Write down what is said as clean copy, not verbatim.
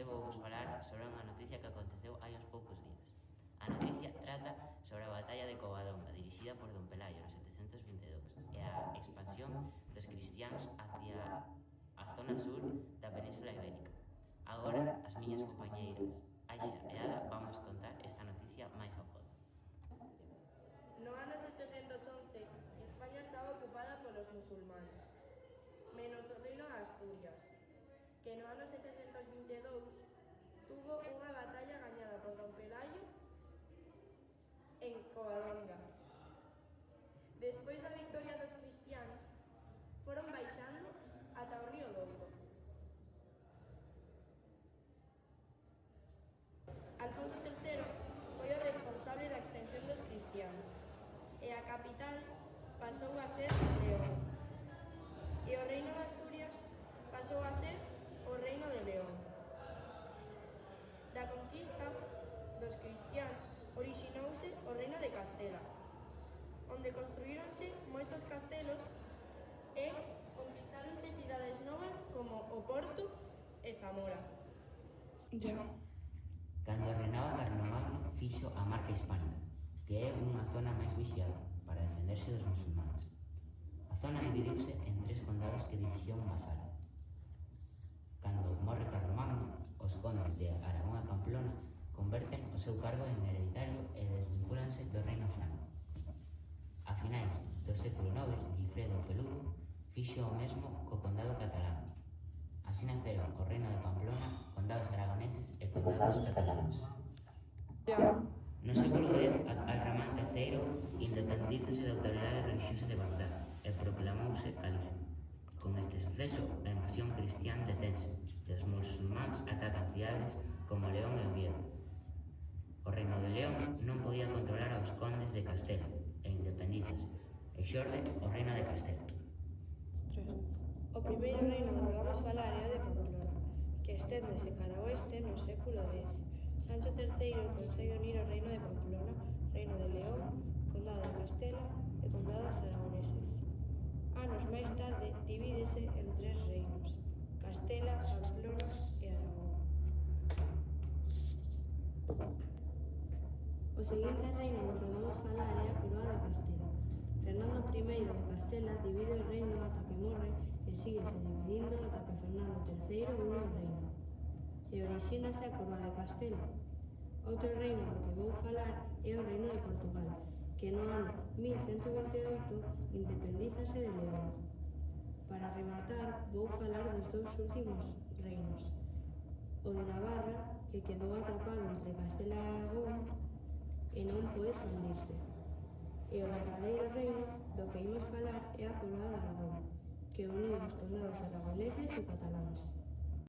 hoxe vou vos falar sobre unha noticia que aconteceu hai uns poucos días. A noticia trata sobre a batalla de Covadonga, dirixida por Don Pelayo no 722, e a expansión dos cristiáns hacia a zona sur da Península Ibérica. Agora, as miñas compañeiras Aixa e Ada vamos contar esta noticia máis a fondo. No ano 711, España estaba ocupada polos musulmanes, menos o reino de Asturias, que no ano 722 tuvo unha batalla gañada por Don Pelayo en Covadonga. Despois da victoria dos cristiáns, foron baixando ata o río Douro. Alfonso III foi o responsable da extensión dos cristiáns e a capital pasou a ser León. E o reino de Asturias pasou a ser o reino de León. Da conquista dos cristiáns orixinouse o reino de Castela, onde construíronse moitos castelos e conquistáronse cidades novas como o Porto e Zamora. Cando reinaba Carlomagno fixo a Marca Hispánica, que é unha zona máis vixiada para defenderse dos musulmanes. A zona dividiuse en 3 condados que dirixía un vasallo. Cando morre Carlomagno, os condes de Aragón e Pamplona converten o seu cargo en hereditario e desvincúlanse do reino franco. A finais do século IX, Guifredo o Peludo fixo o mesmo co condado catalán. Así naceron o reino de Pamplona, condados aragoneses e condados cataláns. No século X, Al-Rahman III independízase da autoridade religiosa de Bagdad e proclamouse califa. Con este suceso, a invasión cristián detense e os musulmáns atacan cidades como León e Oviedo. O reino de León non podía controlar aos condes de Castela e independízase, e xorde o reino de Castela. O primeiro reino do que vamos falar é o de Pamplona, que esténdese cara ao oeste no século X. Sancho III consegue unir o reino de Pamplona, reino de León, condado de Castela e condados aragoneses. Anos máis tarde divídese en 3 reinos: Castela, Pamplona e Aragón. O seguinte reino do que vamos falar é a Coroa de Castela. Fernando I de Castela divide o reino ata que morre e síguese dividindo ata que Fernando III une o reino. E orixínase a Coroa de Castela. Outro reino do que vou falar é o reino de Portugal, que no ano 1128 independízase de León. Para rematar, vou falar dos 2 últimos reinos: o de Navarra, que quedou atrapado entre Castela e Aragón e non pode expandirse. E o verdadeiro reino do que imos falar é a Coroa de Aragón, que une os condados aragoneses e cataláns.